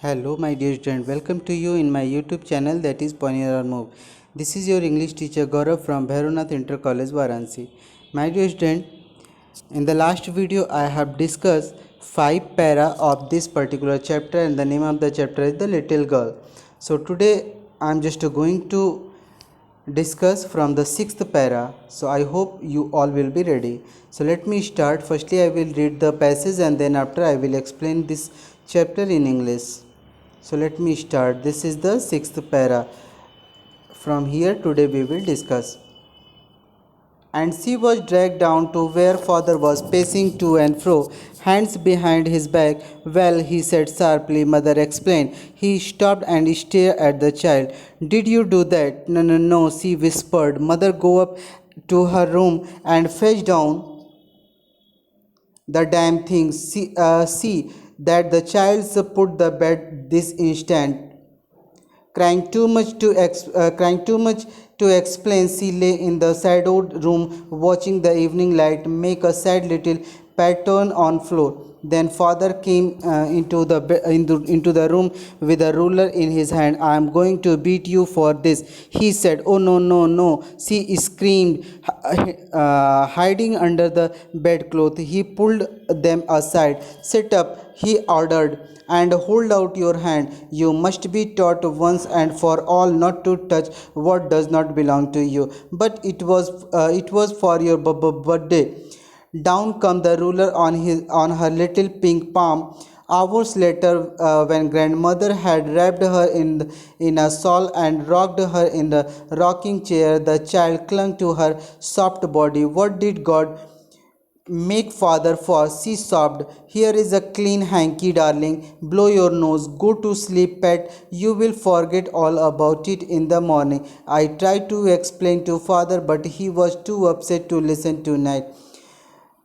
Hello, my dear student. Welcome to you in my YouTube channel that is Pioneer or Move. This is your English teacher Gaurav from Bhairanath Inter College, Varanasi. My dear student, in the last video I have discussed 5 para of this particular chapter, and the name of the chapter is The Little Girl. So today I am just going to discuss from the 6th para. So I hope you all will be ready. So let me start. Firstly I will read the passage, and then after I will explain this chapter in English. So let me start. This is the 6th para. From here today we will discuss. And she was dragged down to where father was pacing to and fro, hands behind his back. Well, he said sharply. Mother explained. He stopped and stared at the child. Did you do that? No, no, no, she whispered. Mother, go up to her room and fetch down the damn thing. See that the child's put the bed this instant. Crying too much to explain, she lay in the shadowed room watching the evening light make a sad little pattern on floor. Then father came into the room with a ruler in his hand. I am going to beat you for this, he said. Oh, no, no, no, she screamed, hiding under the bedclothes. He pulled them aside. Sit up, he ordered, and hold out your hand. You must be taught once and for all not to touch what does not belong to you. But it was for your birthday. Down come the ruler on her little pink palm. Hours later, when grandmother had wrapped her in a shawl and rocked her in the rocking chair, the child clung to her soft body. What did God make father for? She sobbed. Here is a clean hanky, darling. Blow your nose. Go to sleep, pet. You will forget all about it in the morning. I tried to explain to father, but he was too upset to listen tonight.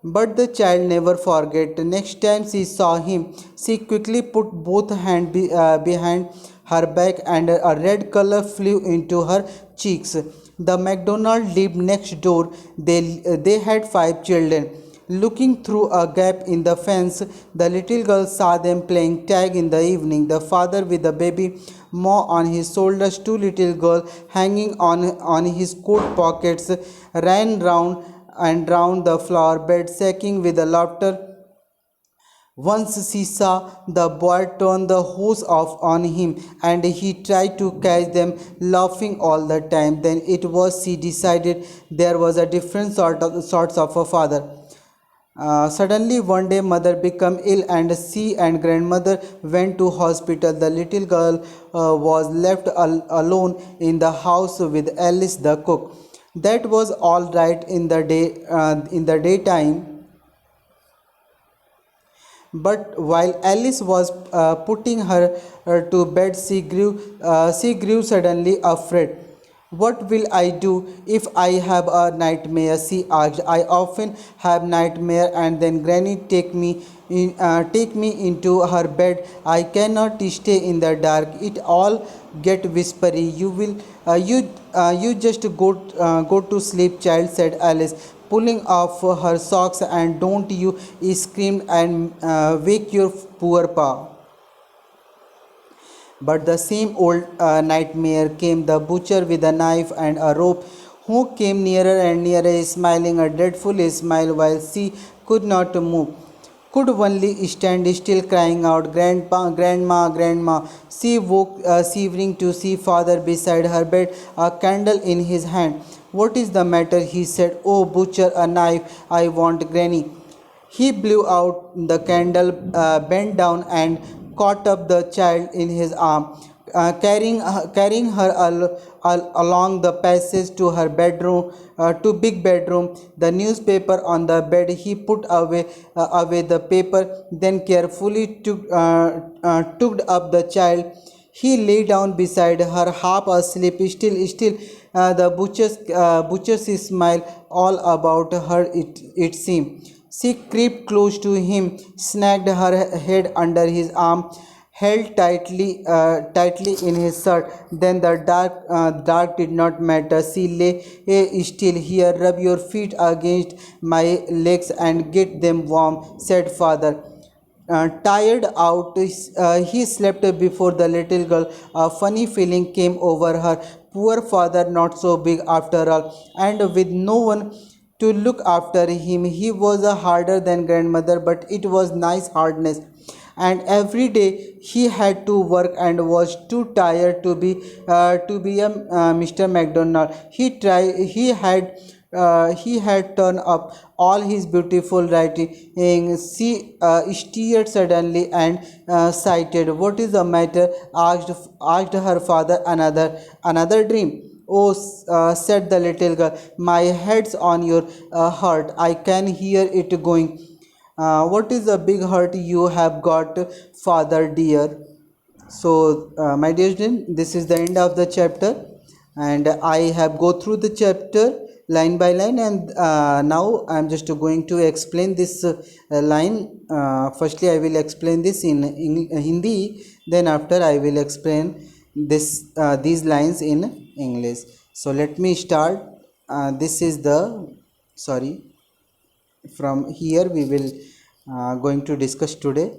But the child never forget. Next time she saw him, she quickly put both hands behind her back, and a red color flew into her cheeks. The McDonald lived next door. They had 5 children. Looking through a gap in the fence, the little girl saw them playing tag in the evening. The father, with the baby Ma on his shoulders, 2 little girls hanging on his coat pockets, ran round and round the flower bed, shaking with the laughter. Once she saw the boy turn the hose off on him, and he tried to catch them, laughing all the time. Then it was she decided there was a different sorts of a father. Suddenly one day mother became ill, and she and grandmother went to hospital. The little girl was left alone in the house with Alice the cook. That was all right in the daytime, but while Alice was putting her to bed, she grew suddenly afraid. What will I do if I have a nightmare? She asked. I often have nightmare, and then Granny take me into her bed. I cannot stay in the dark. It all get whispery. You just go to sleep, child, said Alice, pulling off her socks. And don't you scream and wake your poor pa. But the same old nightmare came. The butcher with a knife and a rope, who came nearer and nearer, smiling a dreadful smile while she could not move, could only stand still, crying out, Grandpa, Grandma, Grandma. She woke, shivering, to see father beside her bed, a candle in his hand. What is the matter? He said. Oh, butcher, a knife. I want Granny. He blew out the candle, bent down, and caught up the child in his arm, carrying her along the passage to her bedroom, to big bedroom. The newspaper on the bed, he put away the paper, then carefully took up the child. He lay down beside her, half asleep. Still, the butcher's smile all about her. It seemed. She crept close to him, snagged her head under his arm, held tightly in his shirt. Then the dark did not matter. She lay still. Here, rub your feet against my legs and get them warm, said father. tired out, he slept before the little girl. A funny feeling came over her. Poor father, not so big after all, and with no one to look after him. He was a harder than grandmother, but it was nice hardness. And every day he had to work and was too tired to be a Mr. McDonald. He had turned up all his beautiful writing. She stared suddenly and sighed. What is the matter? Asked her father. Another dream. Oh, said the little girl, my head's on your heart. I can hear it going. What is the big hurt you have got, father dear? So, my dear student, this is the end of the chapter, and I have go through the chapter line by line, and now I am just going to explain this line. Firstly, I will explain this in Hindi. Then after I will explain these lines in English. So let me start. This is the sorry. From here we will going to discuss today.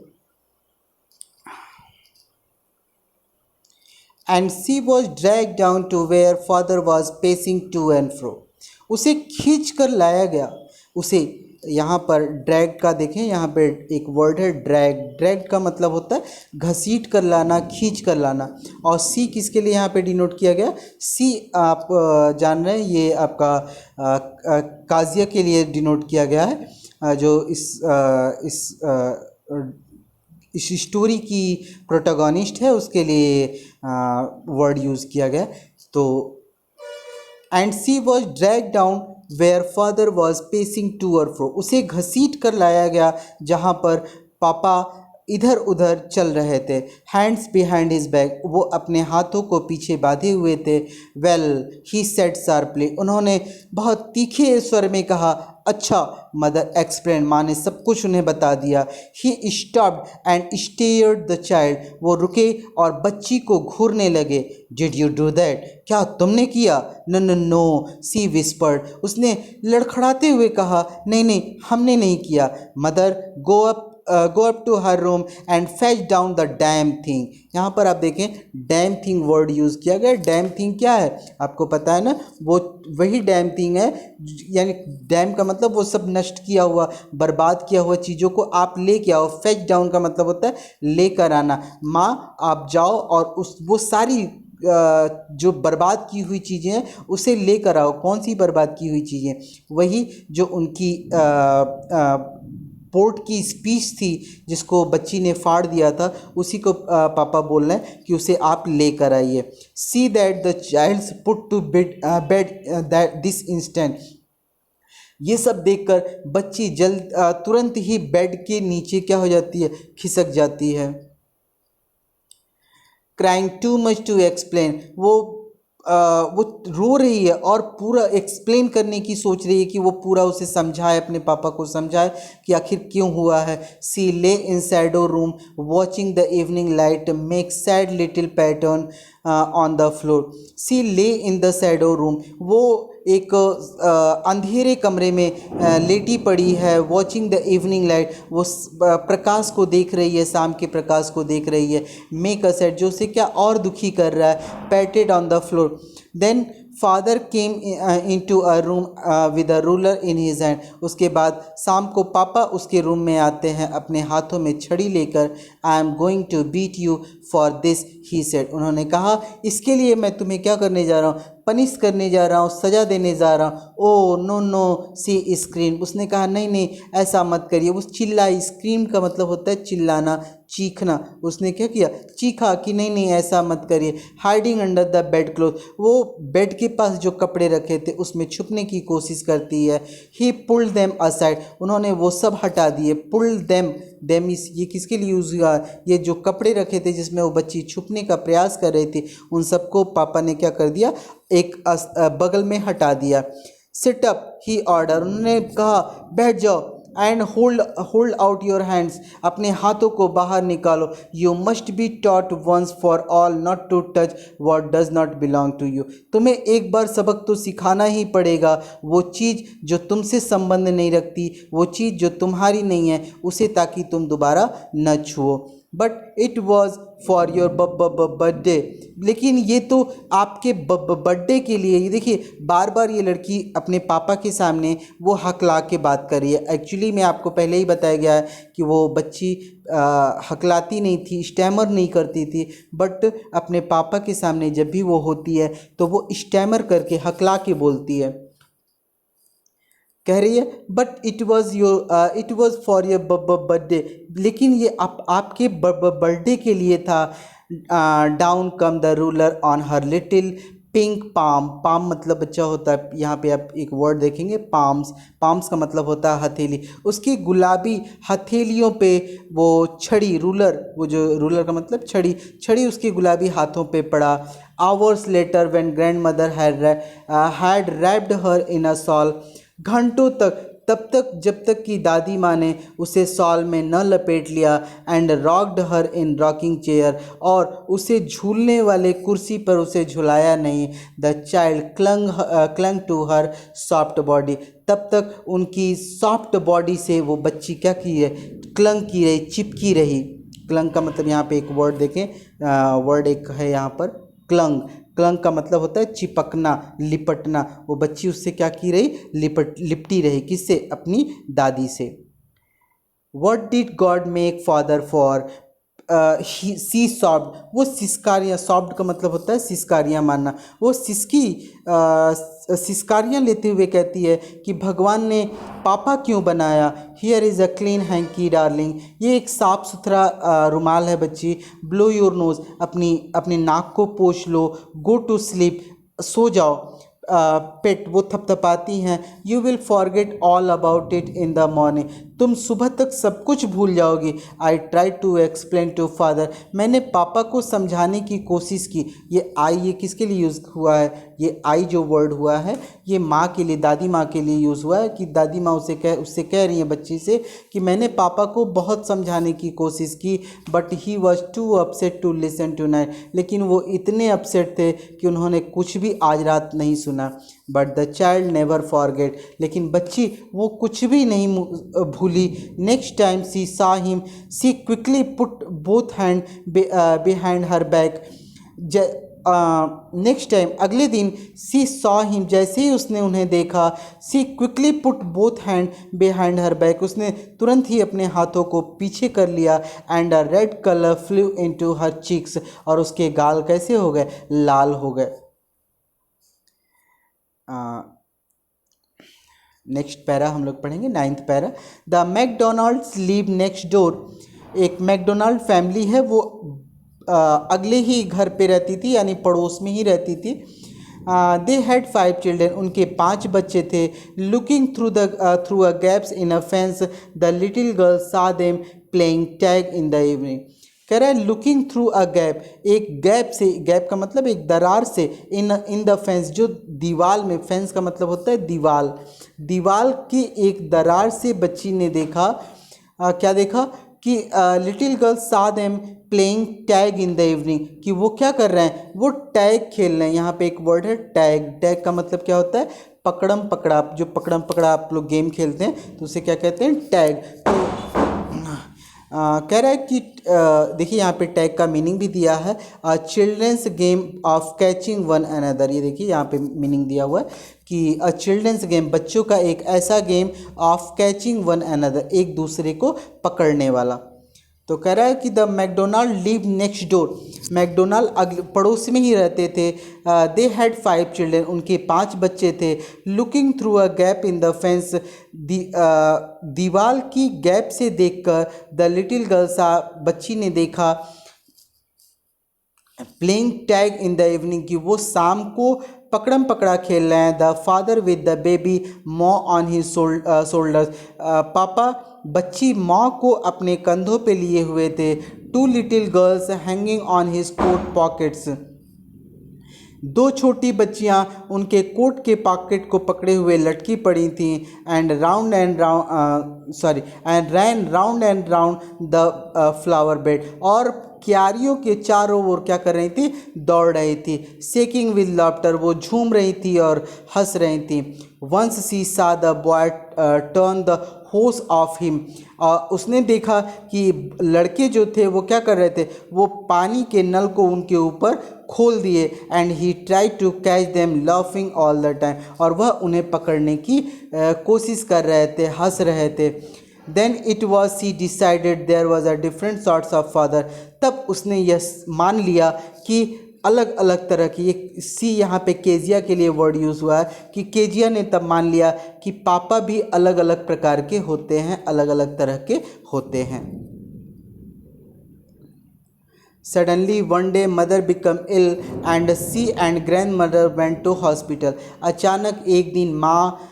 And she was dragged down to where father was pacing to and fro. उसे खींच कर लाया गया. उसे यहाँ पर drag का देखें, यहाँ पे एक वर्ड है ड्रैग. ड्रैग का मतलब होता है घसीट कर लाना, खींच कर लाना. और सी किसके लिए यहाँ पे डिनोट किया गया? सी आप जान रहे हैं, ये आपका काजिया के लिए डिनोट किया गया है, जो इस स्टोरी की प्रोटोगोनिस्ट है, उसके लिए वर्ड यूज़ किया गया. तो and she was drag down where father was pacing to और फ्रो. उसे घसीट कर लाया गया जहाँ पर पापा इधर उधर चल रहे थे. Hands behind his back. वो अपने हाथों को पीछे बांधे हुए थे. Well he said sharply. उन्होंने बहुत तीखे स्वर में कहा. अच्छा, मदर एक्सप्लेन. माँ ने सब कुछ उन्हें बता दिया. He stopped and stared the child. वो रुके और बच्ची को घूरने लगे. Did you do that? क्या तुमने किया? No no no, she whispered. उसने लड़खड़ाते हुए कहा. नहीं नहीं, हमने नहीं किया. Mother go up to her room and fetch down the damn thing. यहाँ पर आप देखें डैम थिंग वर्ड यूज़ किया गया. डैम थिंग क्या है आपको पता है ना? वो वही डैम थिंग है, यानी डैम का मतलब वो सब नष्ट किया हुआ, बर्बाद किया हुआ चीज़ों को आप लेके आओ. फैच डाउन का मतलब होता है लेकर आना. माँ आप जाओ और वो सारी जो बर्बाद की हुई चीज़ें हैं उसे लेकर आओ. कौन सी बर्बाद की हुई चीज़ें? वही जो उनकी पोर्ट की स्पीच थी जिसको बच्ची ने फाड़ दिया था, उसी को पापा बोल रहे हैं कि उसे आप लेकर आइए. See that the child's put to bed that this instant. ये सब देखकर बच्ची तुरंत ही बेड के नीचे क्या हो जाती है? खिसक जाती है. Crying too much to explain. वो रो रही है और पूरा एक्सप्लेन करने की सोच रही है कि वो पूरा उसे समझाए, अपने पापा को समझाए कि आखिर क्यों हुआ है. She lay in shadow room watching the evening light make sad little pattern on the floor. She lay in the shadow room. वो एक अंधेरे कमरे में लेटी पड़ी है. Watching the evening light. वो प्रकाश को देख रही है, शाम के प्रकाश को देख रही है. मेक अ सैड, जो उसे क्या और दुखी कर रहा है. Patted on the floor. Then father came into a room with a ruler in his hand. उसके बाद शाम को पापा उसके रूम में आते हैं अपने हाथों में छड़ी लेकर. I am going to beat you for this, he said. उन्होंने कहा इसके लिए मैं तुम्हें क्या करने जा रहा हूँ? पनिश करने जा रहा हूँ, सज़ा देने जा रहा हूँ. ओ नो नो, सी स्क्रीम. उसने कहा नहीं नहीं, ऐसा मत करिए. वो चिल्लाई. स्क्रीम का मतलब होता है चिल्लाना, चीखना. उसने क्या किया? चीखा कि नहीं नहीं ऐसा मत करिए. Hiding under the bed cloth. वो बेड के पास जो कपड़े रखे थे उसमें छुपने की कोशिश करती है. ही पुल्ड देम असाइड. उन्होंने वो सब हटा दिए. पुल्ड देम, देम ये किसके लिए यूज़ हुआ? ये जो कपड़े रखे थे जिसमें वो बच्ची छुपने का प्रयास कर रही थी, उन सबको पापा ने क्या कर दिया? एक बगल में हटा दिया. Sit up, he order. उन्होंने कहा बैठ जाओ. And hold out your hands, अपने हाथों को बाहर निकालो। You must be taught once for all not to touch what does not belong to you. तुम्हें एक बार सबक तो सिखाना ही पड़ेगा, वो चीज़ जो तुमसे संबंध नहीं रखती, वो चीज़ जो तुम्हारी नहीं है उसे, ताकि तुम दोबारा न छुओ। But it was for your birthday, लेकिन ये तो आपके बर्थडे के लिए। ये देखिए बार बार ये लड़की अपने पापा के सामने वो हकला के बात कर रही है। एक्चुअली में आपको पहले ही बताया गया है कि वो बच्ची हकलाती नहीं थी, स्टैमर नहीं करती थी, बट अपने पापा के सामने जब भी वो होती है तो वो स्टैमर करके हकला के बोलती है। कह रही है but it was for your birthday, लेकिन ये आपके बर्थडे के लिए था। Down come the ruler on her little pink palm. Palm मतलब बच्चा होता है, यहाँ पे आप एक वर्ड देखेंगे पाम्स। पाम्स का मतलब होता है हथेली। उसकी गुलाबी हथेलियों पे वो छड़ी, रूलर, वो जो रूलर का मतलब छड़ी, छड़ी उसकी गुलाबी हाथों पे पड़ा। Hours later when grand mother had wrapped her in a shawl, घंटों तक, तब तक जब तक कि दादी माँ ने उसे शॉल में न लपेट लिया। And rocked her in rocking chair, और उसे झूलने वाले कुर्सी पर उसे झुलाया नहीं। The child clung to her soft body, तब तक उनकी सॉफ्ट बॉडी से वो बच्ची क्या की है, क्लंग की रही, चिपकी रही। क्लंग का मतलब यहाँ पे एक वर्ड देखें, वर्ड एक है यहाँ पर क्लंग। क्लंग का मतलब होता है चिपकना, लिपटना। वो बच्ची उससे क्या की रही, लिपटी रही। किससे, अपनी दादी से। What did God make father for? She soft, वो सिस्कारियाँ, सॉफ्ट का मतलब होता है सिस्कारियाँ मारना। वो सिस्कारियाँ लेते हुए कहती है कि भगवान ने पापा क्यों बनाया। Here is a clean hanky darling, ये एक साफ़ सुथरा रुमाल है बच्ची। ब्लो योर नोज़, अपनी नाक को पोंछ लो। गो टू स्लीप, सो जाओ। पेट, वो थपथपाती हैं। You will forget all about it in the morning, तुम सुबह तक सब कुछ भूल जाओगी। I try to explain to father, मैंने पापा को समझाने की कोशिश की। ये आई, ये किसके लिए यूज़ हुआ है, ये आई जो वर्ड हुआ है ये माँ के लिए, दादी माँ के लिए यूज़ हुआ है। कि दादी माँ उससे कह रही हैं बच्ची से कि मैंने पापा को बहुत समझाने की कोशिश की, but he was too upset to listen tonight, लेकिन वो इतने अपसेट थे कि उन्होंने कुछ भी आज रात नहीं सुना। But the child never forget, लेकिन बच्ची वो कुछ भी नहीं भूली। Next time she saw him, she quickly put both hand behind her back. Next time, अगले दिन, सी सॉ हिम, जैसे ही उसने उन्हें देखा, she quickly put both hand behind her back, उसने तुरंत ही अपने हाथों को पीछे कर लिया। And a red colour flew into her cheeks, और उसके गाल कैसे हो गए, लाल हो गए। नेक्स्ट पैरा हम लोग पढ़ेंगे, 9th para. The McDonald's live next door, एक मैकडोनाल्ड फैमिली है, वो अगले ही घर पे रहती थी, यानी पड़ोस में ही रहती थी। दे हैड 5 चिल्ड्रेन, उनके 5 बच्चे थे। Looking through a gaps in a fence the little girl saw them playing tag in the evening. कह रहा है लुकिंग थ्रू अ गैप, एक गैप से, गैप का मतलब एक दरार से, इन द फेंस, जो दीवार में, फेंस का मतलब होता है दीवार, दीवार की एक दरार से बच्ची ने देखा, क्या देखा कि little girl saw them playing tag in the evening, कि वो क्या कर रहे हैं, वो टैग खेल रहे हैं। यहाँ पे एक वर्ड है टैग। टैग का मतलब क्या होता है, पकड़म पकड़ा। जो पकड़म पकड़ा आप लोग गेम खेलते हैं तो उसे क्या कहते हैं, टैग। तो कह रहा है कि देखिए यहाँ पे टैग का मीनिंग भी दिया है, children's game of catching one another. ये देखिए यहाँ पे मीनिंग दिया हुआ है कि अ चिल्ड्रंस गेम, बच्चों का एक ऐसा game, of catching one another, एक दूसरे को पकड़ने वाला। तो कह रहा है कि the McDonald live next door, McDonald अगले पड़ोस में ही रहते थे। दे हैड 5 चिल्ड्रेन, उनके 5 बच्चे थे। Looking through a gap in the fence, दीवार की गैप से देखकर, द लिटिल गर्ल सा, बच्ची ने देखा, playing tag in the evening, की वो शाम को पकड़म पकड़ा खेल रहे हैं। The father with the baby मॉ ऑन हिज शोल्डर्स, पापा बच्ची माँ को अपने कंधों पे लिए हुए थे। 2 little girls hanging on his coat pockets, दो छोटी बच्चियां उनके कोट के पॉकेट को पकड़े हुए लटकी पड़ी थीं and ran round and round the flower bed, और क्यारियों के चारों ओर क्या कर रही थी, दौड़ रही थी। शेकिंग विद लाफ्टर, वो झूम रही थी और हंस रही थी। वंस सी सा द बॉय टर्न द होस ऑफ हिम, उसने देखा कि लड़के जो थे वो क्या कर रहे थे, वो पानी के नल को उनके ऊपर खोल दिए। And he try to catch them laughing all the time, और वह उन्हें पकड़ने की कोशिश कर रहे थे, हंस रहे थे। Then it was she decided there was a different sorts of father, तब उसने यह मान लिया कि अलग अलग तरह की, एक सी यहाँ पे केजिया के लिए वर्ड यूज़ हुआ है कि केजिया ने तब मान लिया कि पापा भी अलग अलग प्रकार के होते हैं, अलग अलग तरह के होते हैं। Suddenly one day mother become ill and she and grandmother went to hospital, अचानक एक दिन माँ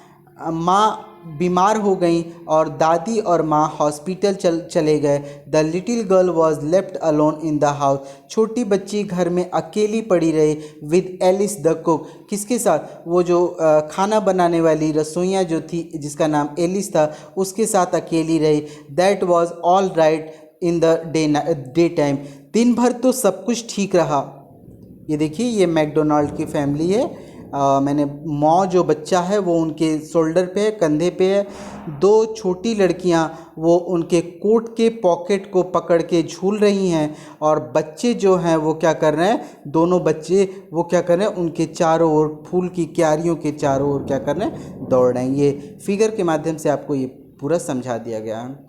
बीमार हो गई और दादी और माँ हॉस्पिटल चले गए। The little girl was left alone in the house, छोटी बच्ची घर में अकेली पड़ी रही। विद एलिस द कुक, किसके साथ, वो जो खाना बनाने वाली रसोइया जो थी जिसका नाम एलिस था, उसके साथ अकेली रही। That was all right in the day time, दिन भर तो सब कुछ ठीक रहा। ये देखिए, ये मैकडोनाल्ड की फैमिली है। मैंने मौ जो बच्चा है वो उनके शोल्डर पे है, कंधे पे है। दो छोटी लड़कियां वो उनके कोट के पॉकेट को पकड़ के झूल रही हैं, और बच्चे जो हैं वो क्या कर रहे हैं, दोनों बच्चे वो क्या कर रहे हैं, उनके चारों ओर फूल की क्यारियों के चारों ओर क्या कर रहे हैं, दौड़ रहे हैं। ये फिगर के माध्यम से आपको ये पूरा समझा दिया गया है।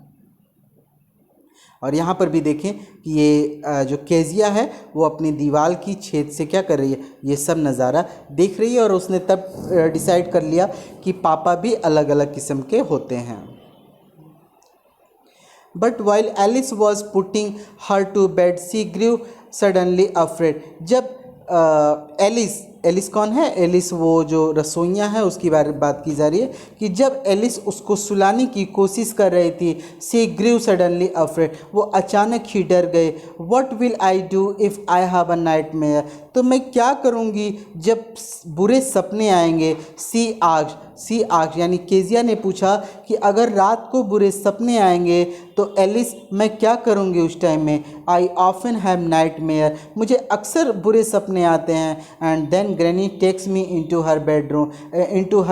और यहाँ पर भी देखें कि ये जो केजिया है वो अपनी दीवार की छेद से क्या कर रही है, ये सब नज़ारा देख रही है, और उसने तब डिसाइड कर लिया कि पापा भी अलग अलग किस्म के होते हैं। But while Alice was putting her to bed she grew suddenly afraid, जब एलिस कौन है, एलिस वो जो रसोइयाँ है उसकी बात की जा रही है कि जब एलिस उसको सुलाने की कोशिश कर रही थी, सी ग्रीव सडनली अफ्रेड, वो अचानक ही डर गए। What will I do if I have a night mayor, तो मैं क्या करूँगी जब बुरे सपने आएंगे। सी आग यानी केजिया ने पूछा कि अगर रात को बुरे सपने आएंगे तो एलिस मैं क्या करूँगी उस टाइम में। I often have nightmare, मुझे अक्सर बुरे सपने आते हैं। And then granny takes me into her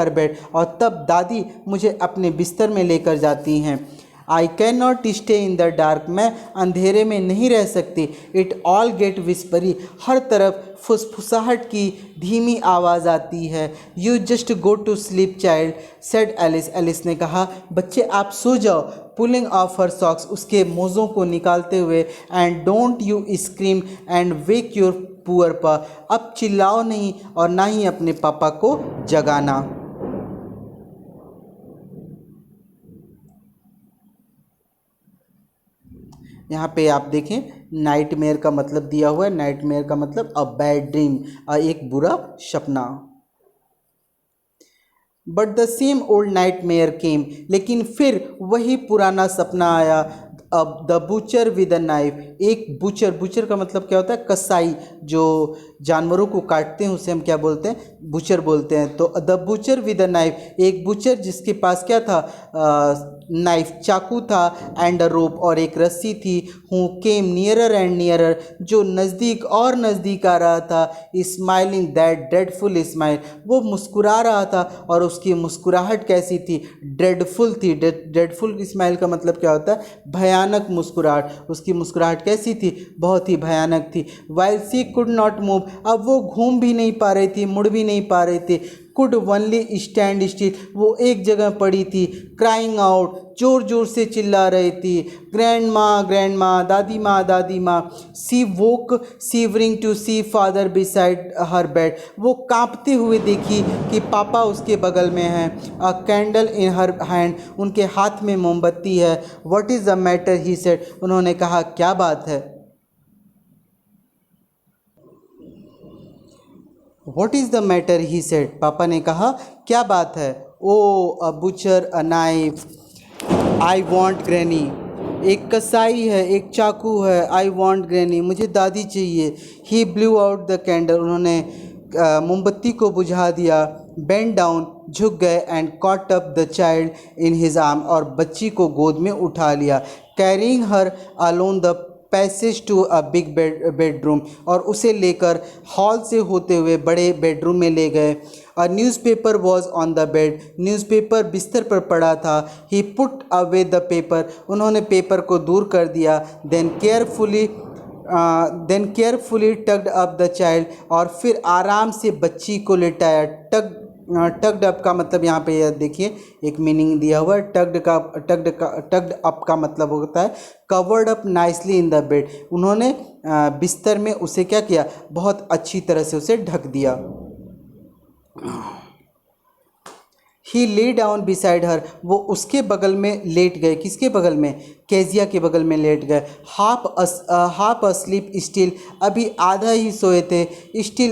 bed, और तब दादी मुझे अपने बिस्तर में लेकर जाती हैं। I can not stay in the dark, मैं अंधेरे में नहीं रह सकती। इट ऑल गेट विस्परी, हर तरफ फुसफुसाहट की धीमी आवाज़ आती है। You just go to sleep child said Alice, Alice ने कहा बच्चे आप सो जाओ। पुलिंग ऑफ हर सॉक्स, उसके मोज़ों को निकालते हुए। And don't you scream and wake your poor पा, अब चिल्लाओ नहीं और ना ही अपने पापा को जगाना। यहाँ पे आप देखें नाइटमेयर का मतलब दिया हुआ है। नाइटमेयर का मतलब अ बैड ड्रीम, एक बुरा सपना। But the same old nightmare came, लेकिन फिर वही पुराना सपना आया। अब the butcher with a knife, एक बुचर का मतलब क्या होता है, कसाई, जो जानवरों को काटते हैं उसे हम क्या बोलते हैं, बुचर बोलते हैं। तो the butcher with a knife, एक बुचर जिसके पास क्या था, नाइफ, चाकू था। एंड अ रोप, और एक रस्सी थी। Who came nearer and nearer, जो नज़दीक और नज़दीक आ रहा था। स्माइलिंग दैट ड्रेडफुल स्माइल, वो मुस्कुरा रहा था और उसकी मुस्कुराहट कैसी थी, ड्रेडफुल थी। ड्रेडफुल स्माइल का मतलब क्या होता है, भयानक मुस्कुराहट। उसकी मुस्कुराहट कैसी थी, बहुत ही भयानक थी। While she could not move, अब वो घूम भी नहीं पा रही थी, मुड़ भी नहीं पा रही थी। कुड ओनली स्टैंड स्टिल, वो एक जगह पड़ी थी। क्राइंग आउट, जोर जोर से चिल्ला रही थी। ग्रैंड माँ, दादी माँ। She woke shivering to see father beside her bed, वो कांपते हुए देखी कि पापा उसके बगल में हैं। अ कैंडल इन हर हैंड, उनके हाथ में मोमबत्ती है। What is the matter he said, उन्होंने कहा क्या बात है। What is the matter he said, पापा ने कहा क्या बात है। Oh a butcher a knife, I want granny, एक कसाई है, एक चाकू है। आई वॉन्ट ग्रैनी, मुझे दादी चाहिए। He blew out the candle, उन्होंने मोमबत्ती को बुझा दिया, बेंड डाउन, झुक गए and caught up the child in his arm, और बच्ची को गोद में उठा लिया, carrying her along the passage to a big bedroom, और उसे लेकर हॉल से होते हुए बड़े बेडरूम में ले गए। A newspaper was on the bed, newspaper बिस्तर पर पड़ा था। He put away the paper, उन्होंने पेपर को दूर कर दिया। Then carefully tugged up the child, और फिर आराम से बच्ची को लेटाया। टग्ड अप का मतलब यहाँ पे यह देखिए एक मीनिंग दिया हुआ है। टग्ड अप का मतलब होता है covered up nicely in the bed, उन्होंने बिस्तर में उसे क्या किया, बहुत अच्छी तरह से उसे ढक दिया। ही ले डाउन बिसाइड हर, वो उसके बगल में लेट गए। किसके बगल में? केजिया के बगल में लेट गए। हाफ अस्लीप स्टिल, अभी आधा ही सोए थे। Still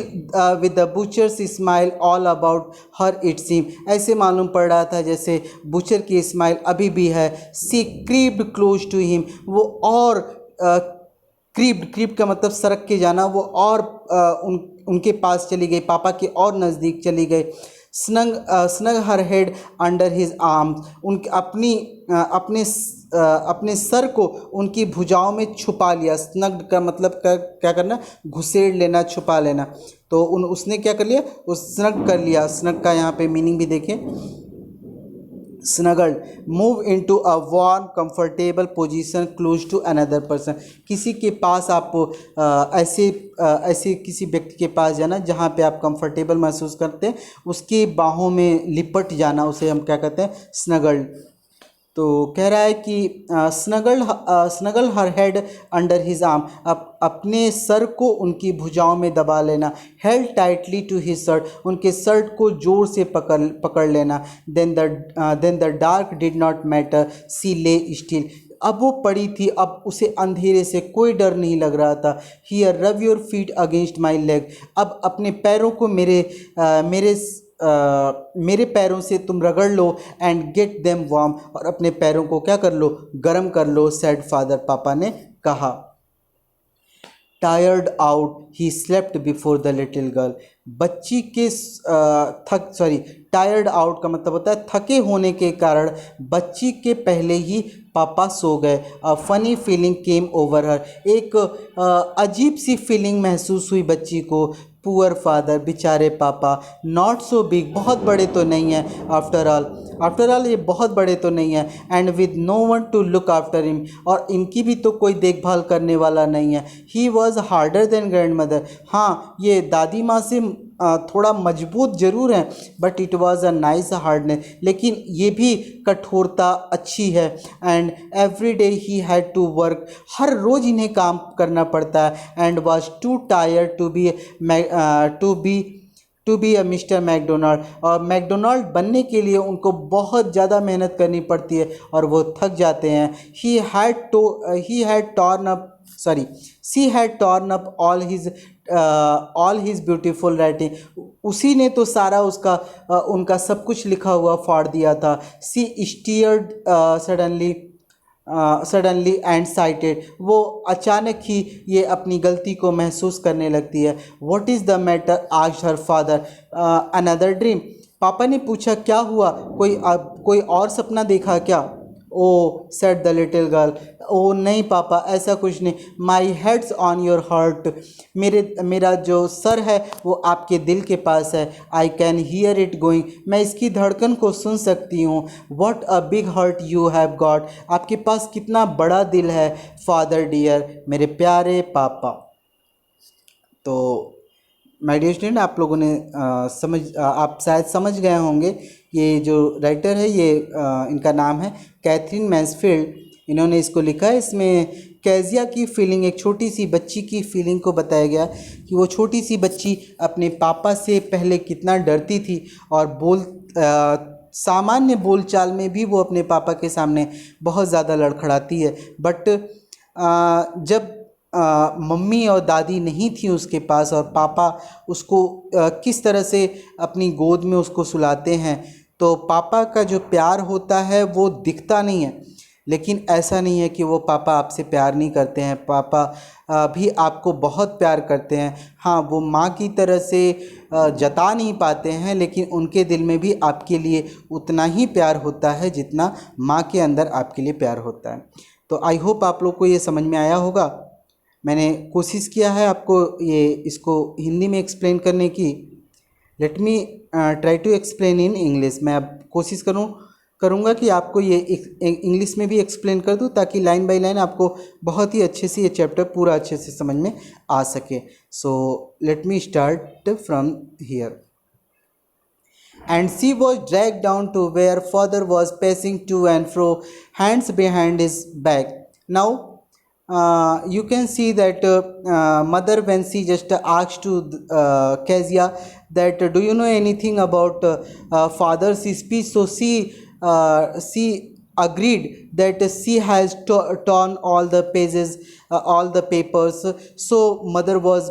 with the butchers smile all about her it seem, ऐसे मालूम पड़ रहा था जैसे बुचर की स्माइल अभी भी है। सी क्रीप्ड क्लोज टू हिम, वो और क्रीप्ड का मतलब सरक के जाना, वो और उनके पास चली गई, पापा के और नज़दीक चली गई। स्नग हर हेड अंडर हिज आर्म्स, उनके अपने सर को उनकी भुजाओं में छुपा लिया। स्नग्ड का मतलब क्या करना, घुसेड़ लेना, छुपा लेना। तो उसने क्या कर लिया, उस स्नग कर लिया। स्नग का यहाँ पे मीनिंग भी देखें, snuggled, move into a warm comfortable position close to another person, किसी के पास आप ऐसे किसी व्यक्ति के पास जाना जहाँ पे आप कंफर्टेबल महसूस करते हैं, उसकी बाहों में लिपट जाना, उसे हम क्या कहते हैं, स्नगल्ड। तो कह रहा है कि snuggle her head under his arm, अपने सर को उनकी भुजाओं में दबा लेना। Held tightly to his shirt, उनके शर्ट को जोर से पकड़ लेना। Then the dark did not matter, she lay still, अब वो पड़ी थी, अब उसे अंधेरे से कोई डर नहीं लग रहा था। Here rub your feet against my leg, अब अपने पैरों को मेरे पैरों से तुम रगड़ लो। एंड गेट देम वार्म, और अपने पैरों को क्या कर लो, गर्म कर लो। सैड फादर, पापा ने कहा। Tired out he slept before the little girl, बच्ची के टायर्ड आउट का मतलब होता है थके होने के कारण बच्ची के पहले ही पापा सो गए। A funny feeling came over हर, एक अजीब सी फीलिंग महसूस हुई बच्ची को। पुअर फादर, बेचारे पापा। नॉट सो बिग, बहुत बड़े तो नहीं हैं। आफ्टर ऑल ये बहुत बड़े तो नहीं हैं। And with no one to look after him, और इनकी भी तो कोई देखभाल करने वाला नहीं है। He was harder than grandmother, हाँ ये दादी माँ से थोड़ा मजबूत ज़रूर हैं, but it was a nice hardness, लेकिन ये भी कठोरता अच्छी है। And every day he had to work, हर रोज़ इन्हें काम करना पड़ता है। And was too tired to be a mister McDonald, और मैकडोनाल्ड बनने के लिए उनको बहुत ज़्यादा मेहनत करनी पड़ती है और वो थक जाते हैं। She had torn up she had torn up all his beautiful writing, उसी ने तो सारा उनका सब कुछ लिखा हुआ फाड़ दिया था। सी स्टीयर्ड सडनली एंड साइटेड, वो अचानक ही ये अपनी गलती को महसूस करने लगती है। What is the matter, asked her father. Another dream, पापा ने पूछा क्या हुआ, कोई और सपना देखा क्या? ओ सेड द लिटिल गर्ल, ओ नहीं पापा ऐसा कुछ नहीं। माई हेड्स ऑन योर हार्ट, मेरा जो सर है वो आपके दिल के पास है। I can hear it going, मैं इसकी धड़कन को सुन सकती हूँ। What a big heart you have got, आपके पास कितना बड़ा दिल है। फादर डियर, मेरे प्यारे पापा। तो माय डियर स्टूडेंट, आप लोगों ने आप शायद समझ गए होंगे, ये जो राइटर है ये इनका नाम है कैथरीन मैnsfield, इन्होंने इसको लिखा है। इसमें केजिया की फीलिंग, एक छोटी सी बच्ची की फीलिंग को बताया गया कि वो छोटी सी बच्ची अपने पापा से पहले कितना डरती थी और सामान्य बोलचाल में भी वो अपने पापा के सामने बहुत ज़्यादा लड़खड़ाती है। बट जब मम्मी और दादी नहीं थी उसके पास और पापा उसको किस तरह से अपनी गोद में उसको सुलाते हैं, तो पापा का जो प्यार होता है वो दिखता नहीं है, लेकिन ऐसा नहीं है कि वो पापा आपसे प्यार नहीं करते हैं। पापा भी आपको बहुत प्यार करते हैं। हाँ, वो माँ की तरह से जता नहीं पाते हैं, लेकिन उनके दिल में भी आपके लिए उतना ही प्यार होता है जितना माँ के अंदर आपके लिए प्यार होता है। तो आई होप आप लोग को ये समझ में आया होगा। मैंने कोशिश किया है आपको ये इसको हिंदी में एक्सप्लेन करने की। Let me try to explain in English. मैं अब कोशिश करूँगा कि आपको ये इंग्लिश में भी एक्सप्लेन कर दूँ, ताकि लाइन बाय लाइन आपको बहुत ही अच्छे से ये चैप्टर पूरा अच्छे से समझ में आ सके। So let me start from here. And she was dragged down to where father was pacing to and fro, hands behind his back. Now, you can see that mother, when she just asked to Kezia that do you know anything about father's speech, so she agreed that she has torn all the pages, all the papers. So mother was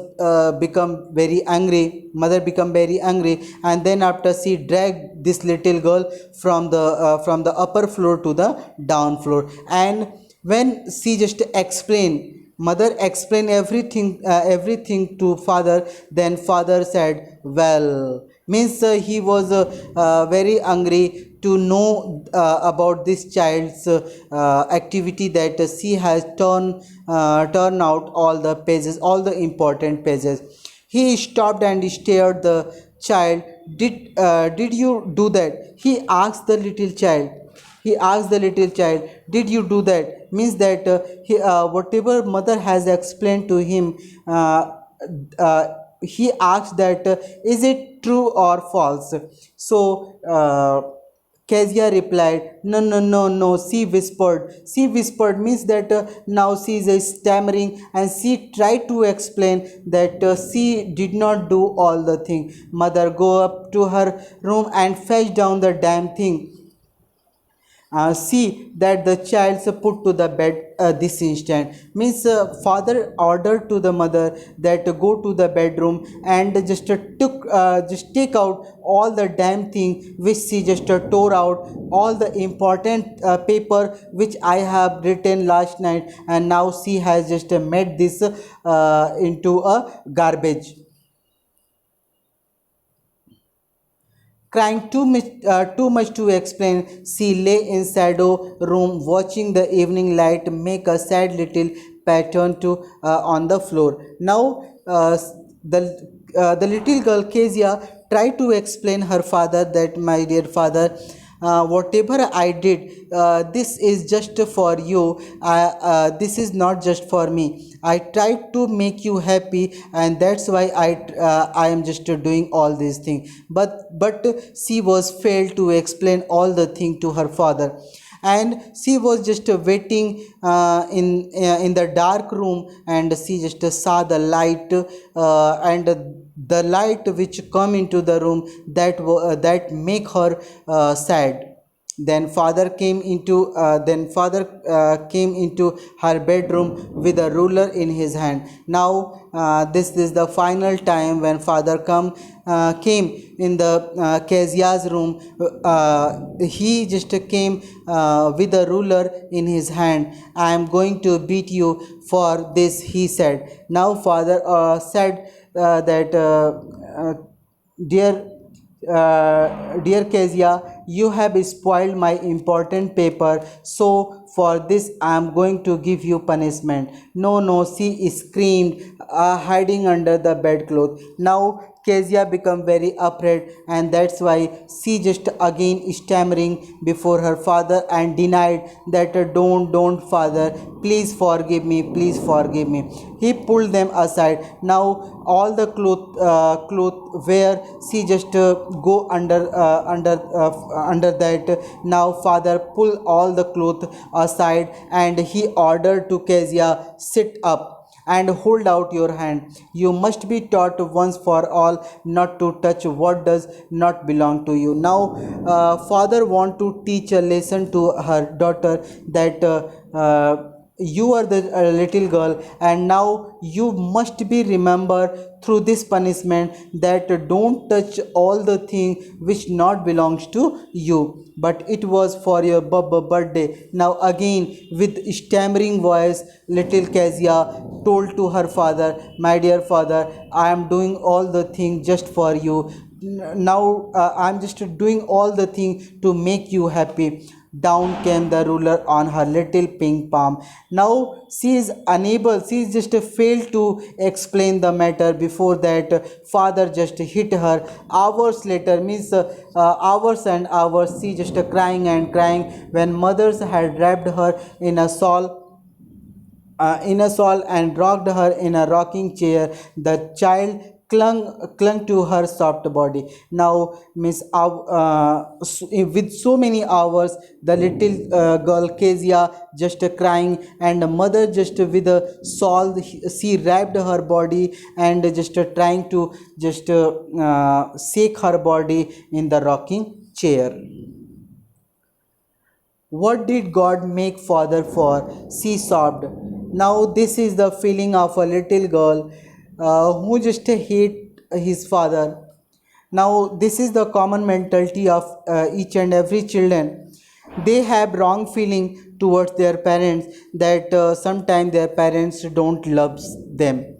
become very angry. Mother become very angry, and then after she dragged this little girl from the upper floor to the down floor. And when she just explained, mother explained everything to father, then father said well, means he was very angry to know about this child's activity, that she has turned out all the pages, all the important pages. He stopped and stared the child. Did you do that? He asked the little child. He asked the little child, did you do that? Means that whatever mother has explained to him, he asked that is it true or false? So Kezia replied, no, no, no, no. She whispered. She whispered means that now she is stammering, and she tried to explain that she did not do all the thing. Mother, go up to her room and fetch down the damn thing. See that the child put to the bed this instant. Means father ordered to the mother that go to the bedroom and just take out all the damn thing which she just tore out, all the important paper which I have written last night, and now she has just made this into a garbage. Crying too much to explain, she lay in shadow room watching the evening light make a sad little pattern to on the floor. Now the little girl Kezia tried to explain her father that my dear father, whatever I did, this is just for you. This is not just for me. I tried to make you happy, and that's why I am just doing all these things. But she was failed to explain all the thing to her father, and she was just waiting in the dark room, and she just saw the light, and the light which come into the room that make her sad. Then father came into her bedroom with a ruler in his hand. Now this is the final time when father came in the Kezia's room. He just came with a ruler in his hand. I am going to beat you for this, he said. Now father said that dear dear Kezia, you have spoiled my important paper, so for this I am going to give you punishment. No, no, she screamed, hiding under the bedclothes. Now Kezia became very afraid, and that's why she just again stammering before her father and denied that don't father, please forgive me. He pulled them aside. Now all the cloth where she just go under that. Now father pull all the cloth aside, and he ordered to Kezia, sit up and hold out your hand. You must be taught once for all not to touch what does not belong to you. Now father want to teach a lesson to her daughter that you are the little girl, and now you must be remember through this punishment that don't touch all the thing which not belongs to you, but it was for your birthday. Now again with stammering voice, little Kezia told to her father, my dear father, I am doing all the thing just for you. Now I'm just doing all the thing to make you happy. Down came the ruler on her little pink palm. Now she is unable, she is just failed to explain the matter. Before that, father just hit her. Hours later, means hours and hours, she just crying and crying. When mothers had wrapped her in a shawl and rocked her in a rocking chair, the child clung to her soft body. Now, with so many hours, the little girl Kezia just crying, and the mother just with a shawl, she wrapped her body and just trying to just shake her body in the rocking chair. What did God make father for? She sobbed. Now this is the feeling of a little girl who just hate his father. Now this is the common mentality of each and every children. They have wrong feeling towards their parents, that sometimes their parents don't love them,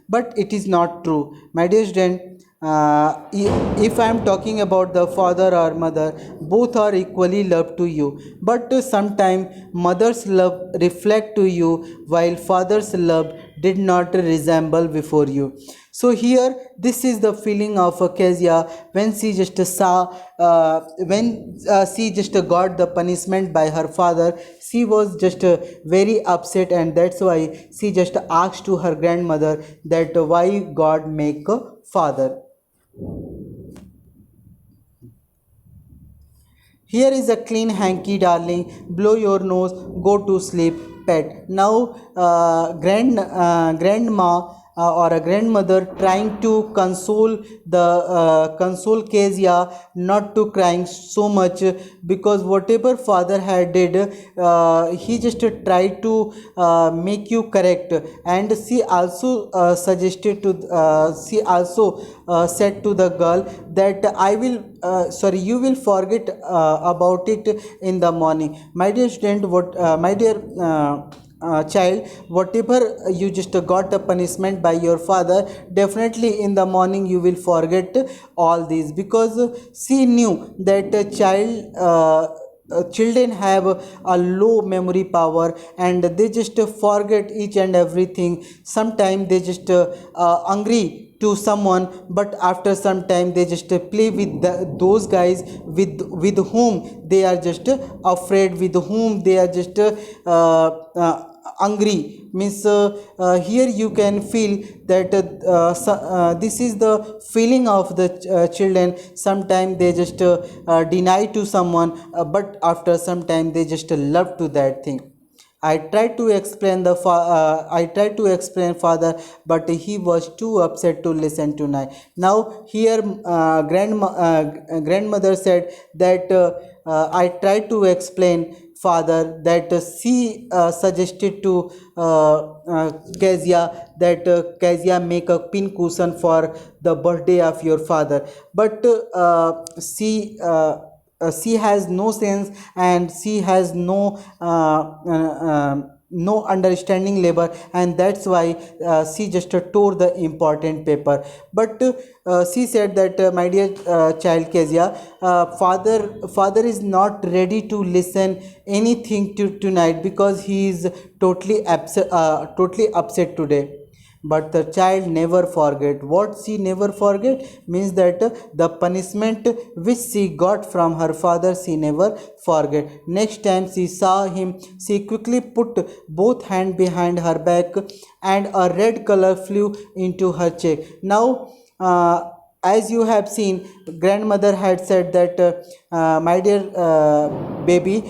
but it is not true, my dear student. If I am talking about the father or mother, both are equally loved to you, but sometimes mother's love reflect to you, while father's love did not resemble before you. So here this is the feeling of Kezia when she just saw, when she just got the punishment by her father. She was just very upset, and that's why she just asked to her grandmother that why God make a father. Here is a clean hanky, darling. Blow your nose, go to sleep, pet. Now, grandma or a grandmother trying to console Kezia not to crying so much, because whatever father had did, he just tried to make you correct. And she also she also said to the girl that you will forget about it in the morning. My dear student, my dear child, whatever you just got a punishment by your father, definitely in the morning you will forget all these, because she knew that children have a low memory power, and they just forget each and everything. Sometimes they just angry to someone, but after some time they just play with those guys with whom they are just afraid, with whom they are just angry. Means here you can feel that this is the feeling of the children. Sometimes they just deny to someone, but after some time they just love to that thing. I tried to explain father, but he was too upset to listen tonight. Now here grandmother said that I tried to explain father that she suggested to Kezia that Kezia make a pin cushion for the birthday of your father, but she has no sense, and she has no understanding labor, and that's why she just tore the important paper. But she said that my dear child Kezia, father is not ready to listen anything to tonight, because he is totally upset today. But the child never forget. What she never forget means that the punishment which she got from her father, she never forget. Next time she saw him, she quickly put both hands behind her back, and a red color flew into her cheek. Now as you have seen, grandmother had said that my dear baby,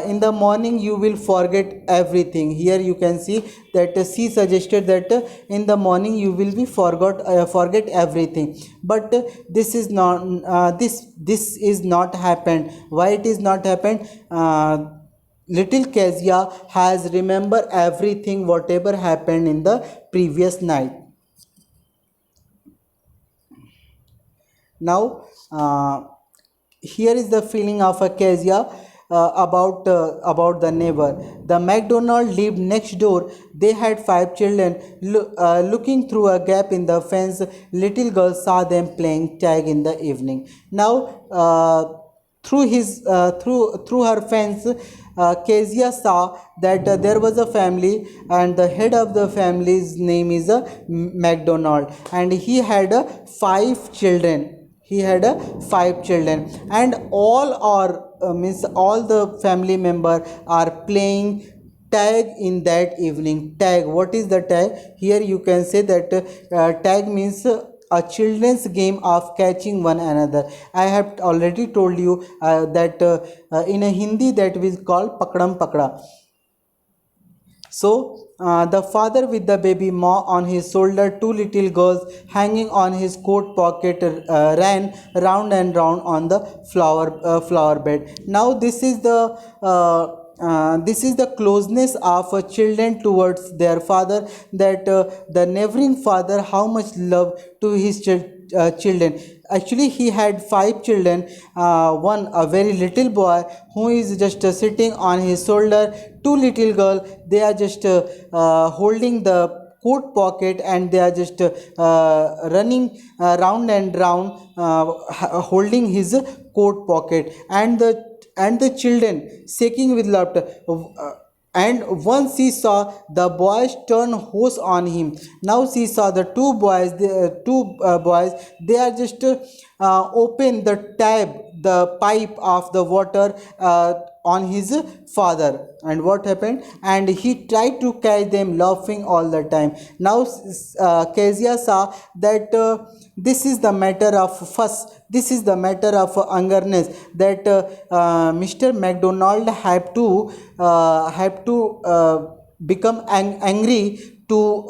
in the morning you will forget everything. Here you can see that she suggested that in the morning you will be forget everything, but this is not this is not happened. Why it is not happened? little Kezia has remember everything whatever happened in the previous night. Now, here is the feeling of a Kezia about the neighbor. The McDonald lived next door. They had 5 children. Looking through a gap in the fence, little girl saw them playing tag in the evening. Now, through her fence, Kezia saw that there was a family, and the head of the family's name is McDonald, and he had 5 children. He had 5 children, and all are means all the family member are playing tag in that evening. Tag, what is the tag? Here you can say that tag means a children's game of catching one another. I have already told you that in a Hindi that is called pakdam pakda. So the father with the baby Ma on his shoulder, 2 little girls hanging on his coat pocket, ran round and round on the flower bed. Now this is the closeness of children towards their father, that the neighboring father how much love to his children. Actually, he had 5 children. One a very little boy who is just sitting on his shoulder. 2 little girl, they are just holding the coat pocket, and they are just running round and round, holding his coat pocket, and the children shaking with laughter. And once she saw the boys turn hose on him. Now she saw the two boys, they are just open the tab, the pipe of the water on his father. And what happened? And he tried to catch them laughing all the time. Now Kezia saw that this is the matter of fuss, this is the matter of angerness, that Mr. McDonald have to become angry to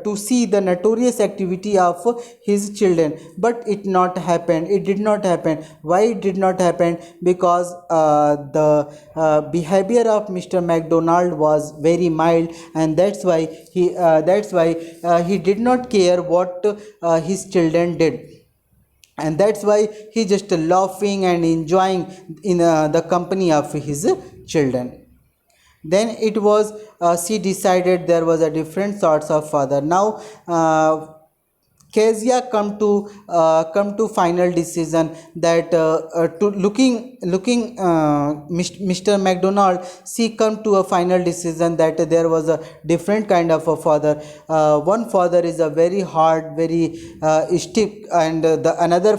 to see the notorious activity of his children. But it not happened, it did not happen. Why it did not happen? Because the behavior of Mr. McDonald was very mild, and that's why he did not care what his children did, and that's why he just laughing and enjoying in the company of his children. Then it was she decided there was a different sorts of father. Now Kezia come to final decision that to looking Mr. McDonald, she come to a final decision that there was a different kind of a father. One father is a very hard, very stiff, and the another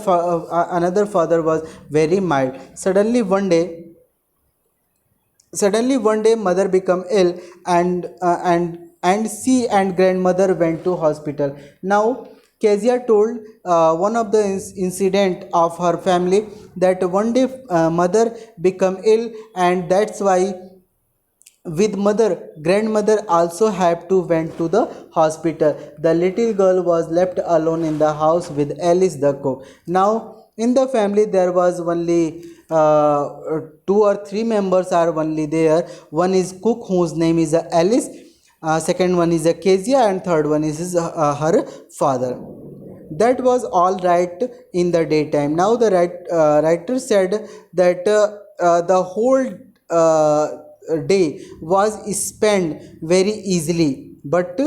father was very mild. Suddenly one day mother became ill, and she and grandmother went to hospital. Now Kezia told one of the incident of her family, that one day mother become ill, and that's why with mother grandmother also have to went to the hospital. The little girl was left alone in the house with Alice the cook. Now in the family there was only 2 or 3 members are only there. One is cook, whose name is Alice, second one is Kezia, and third one is her father. That was all right in the daytime. Now the writer said that the whole day was spent very easily, but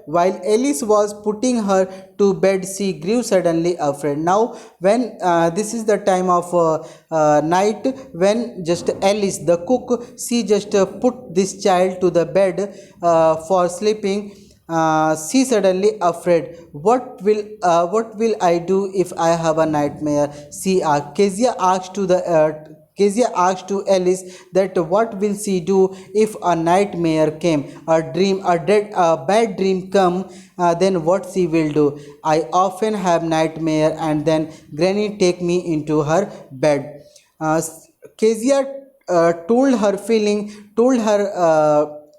while Alice was putting her to bed, she grew suddenly afraid. Now, when this is the time of night, when just Alice, the cook, she just put this child to the bed for sleeping. She suddenly afraid. What will I do if I have a nightmare? She asked. Kezia asked to Alice that what will she do if a nightmare came, a bad dream come, then what she will do? I often have nightmare, and then Granny take me into her bed. Kezia told her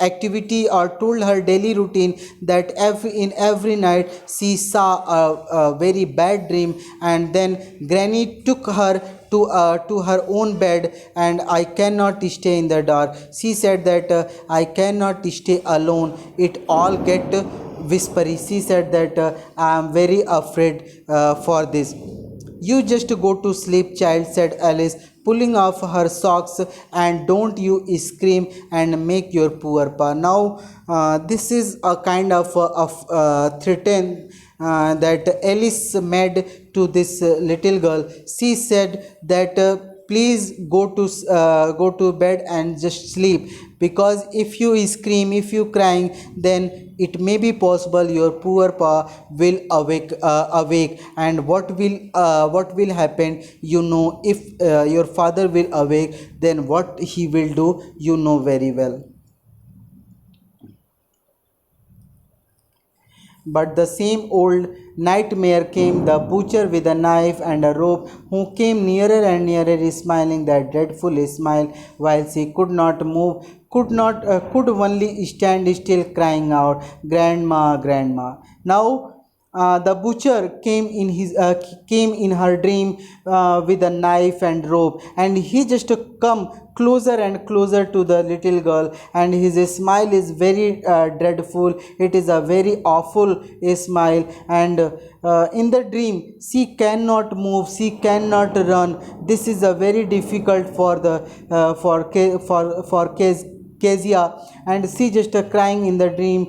activity, or told her daily routine, that in every night she saw a very bad dream, and then Granny took her to her own bed, and I cannot stay in the dark. She said that I cannot stay alone. It all get whispery. She said that I am very afraid for this. You just go to sleep, child, said Alice, pulling off her socks, and don't you scream and make your poor pa. Now, this is a kind of threat that Alice made to this little girl. She said that please go to bed and just sleep, because if you scream, if you crying, then it may be possible your poor pa will awake, and what will happen, you know, if your father will awake, then what he will do, you know very well. But the same old nightmare came, the butcher with a knife and a rope, who came nearer and nearer, smiling that dreadful smile, while she could not move, could only stand still, crying out, "Grandma, grandma." Now the butcher came in her dream with a knife and rope, and he just come closer and closer to the little girl, and his smile is very dreadful. It is a very awful smile, and in the dream she cannot move, she cannot run. This is a very difficult for the Kezia, and she just crying in the dream,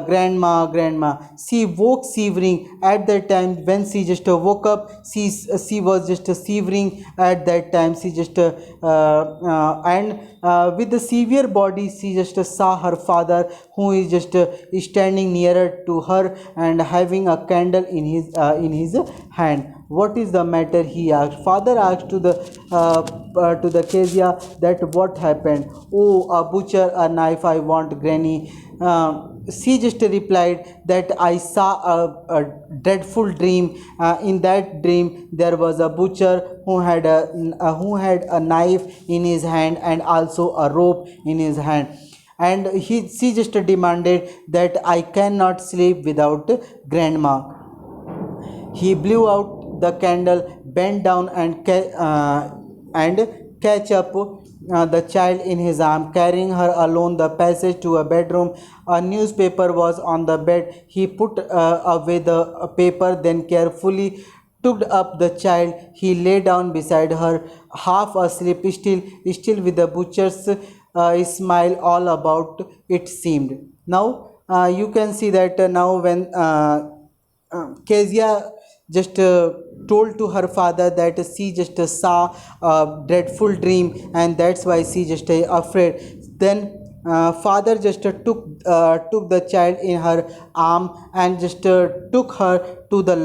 "Grandma, grandma." She woke shivering at that time. When she just woke up, she was just shivering at that time. She just and with the severe body, she just saw her father, who is just standing nearer to her and having a candle in his hand. "What is the matter?" he asked. Father asked to the Kezia that what happened. "Oh, a butcher, a knife, I want, granny." She just replied that I saw a dreadful dream. In that dream, there was a butcher who had a knife in his hand and also a rope in his hand, and she just demanded that I cannot sleep without grandma. He blew out the candle, bent down, and catch up the child in his arm, carrying her along the passage to a bedroom. A newspaper was on the bed. He put away the paper, then carefully took up the child. He lay down beside her, half asleep, still with the butcher's smile all about it seemed. Now you can see that now when Kezia just told to her father that she just saw a dreadful dream, and that's why she just afraid. Then father just took the child in her arm and just took her to the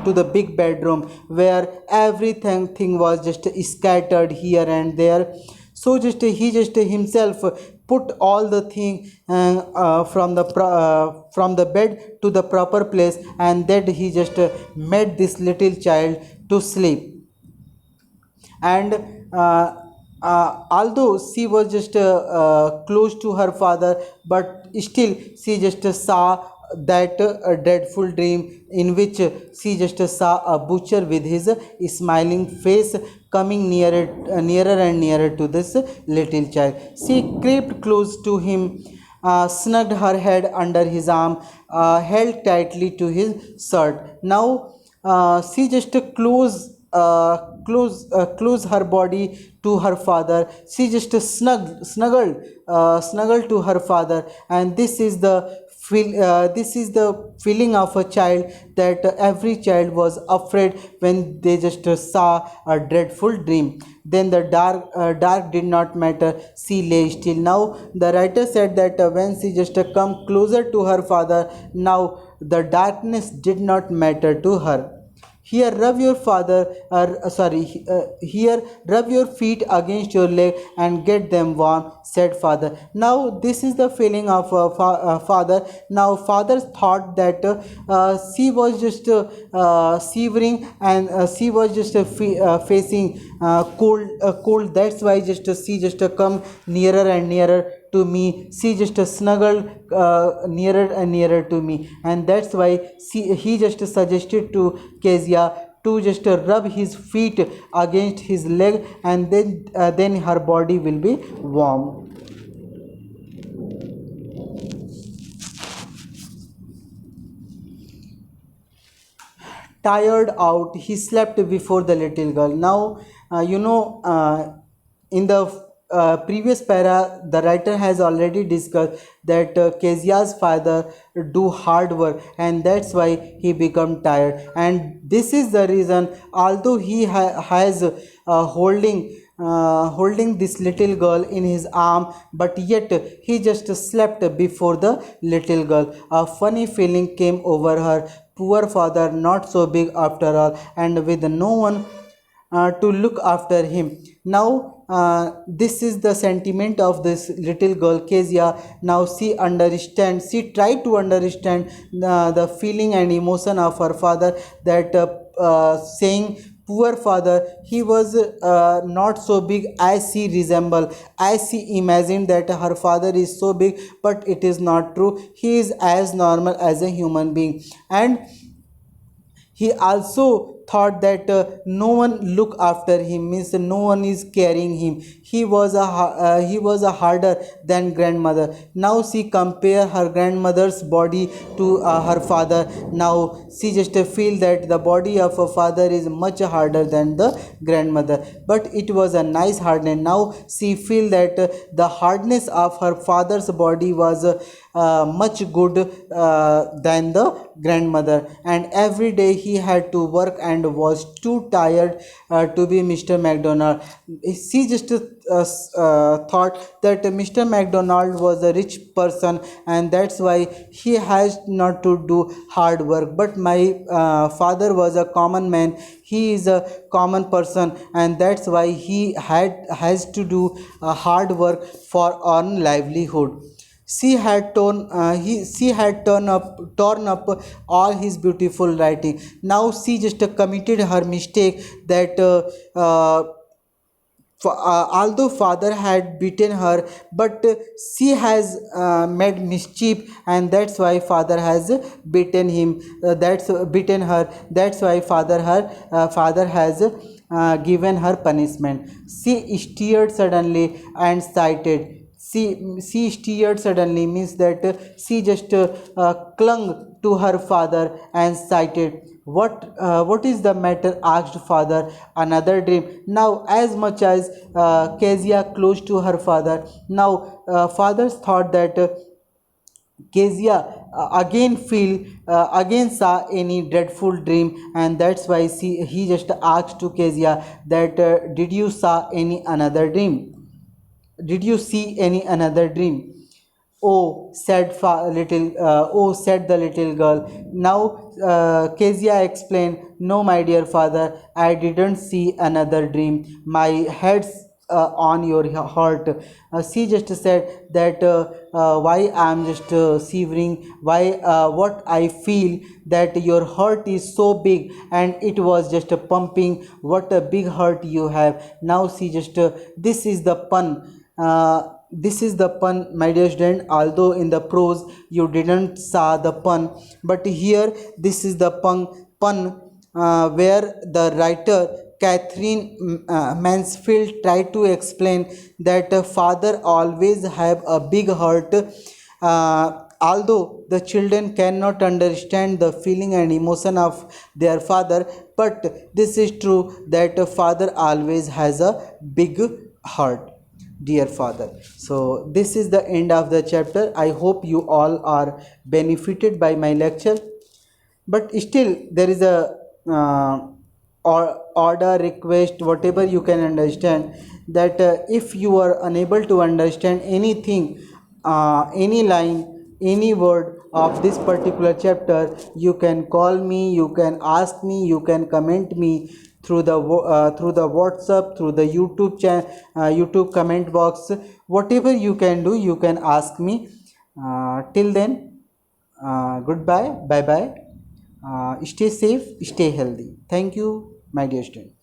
to the big bedroom, where everything thing was just scattered here and there. So just he just himself put all the thing from the bed to the proper place, and then he just made this little child to sleep. And although she was just close to her father, but still she just saw that dreadful dream, in which she just saw a butcher with his smiling face coming nearer and nearer to this little child. She crept close to him, snugged her head under his arm, held tightly to his shirt. Now she just close her body to her father. She just snuggled to her father, and this is the feeling of a child, that every child was afraid when they just saw a dreadful dream. Then the dark did not matter. She lay still. Now the writer said that when she just come closer to her father, now the darkness did not matter to her. Here rub your here rub your feet against your leg and get them warm, said father. Now this is the feeling of father. Now father thought that she was just shivering, and she was just facing cold. That's why just she just come nearer and nearer to me. She just snuggled nearer and nearer to me, and that's why he just suggested to Kezia to just rub his feet against his leg, and then her body will be warm. Tired out, he slept before the little girl. Now in the previous para, the writer has already discussed that Kezia's father do hard work, and that's why he become tired. And this is the reason, although he has holding this little girl in his arm, but yet he just slept before the little girl. A funny feeling came over her. Poor father, not so big after all, and with no one to look after him. Now, this is the sentiment of this little girl, Kezia. Now, she tried to understand the feeling and emotion of her father, that saying, poor father, he was not so big as she resembled, as she imagined that her father is so big, but it is not true. He is as normal as a human being. And he also thought that no one look after him, means no one is carrying him. He was a harder than grandmother. Now she compare her grandmother's body to her father. Now she just feel that the body of a father is much harder than the grandmother, but it was a nice hardness. Now she feel that the hardness of her father's body was much good than the grandmother. And every day he had to work and was too tired to be Mr. McDonald. She just thought that Mr. McDonald was a rich person, and that's why he has not to do hard work. But my father was a common man. He is a common person, and that's why he has to do hard work for earn livelihood. She had torn up all his beautiful writing. Now she just committed her mistake, that although father had beaten her, but she has made mischief, and that's why father has that's beaten her. That's why father has given her punishment. She stirred suddenly and sighed. She stirred suddenly, means that she just clung to her father and sighed. What is the matter? Asked father. Another dream. Now, as much as Kezia close to her father, now fathers thought that Kezia again saw any dreadful dream, and that's why he just asked to Kezia that did you saw any another dream? Did you see any another dream? Oh, said the little girl. Now, Kezia explained, no, my dear father, I didn't see another dream. My head's on your heart. She just said that why I'm just shivering, why what I feel that your heart is so big and it was just pumping. What a big heart you have. Now she just this is the pun. This is the pun, my dear student. Although in the prose you didn't saw the pun, but here this is the pun where the writer Catherine Mansfield tried to explain that father always have a big heart. Although the children cannot understand the feeling and emotion of their father, but this is true that a father always has a big heart, dear father. So this is the end of the chapter. I hope you all are benefited by my lecture, but still there is a order request, whatever you can understand, that if you are unable to understand anything, any line, any word of this particular chapter, you can call me, you can ask me, you can comment me through the WhatsApp, through the YouTube comment box. Whatever you can do, you can ask me. Till then, goodbye, bye bye. Stay safe, stay healthy. Thank you, my dear student.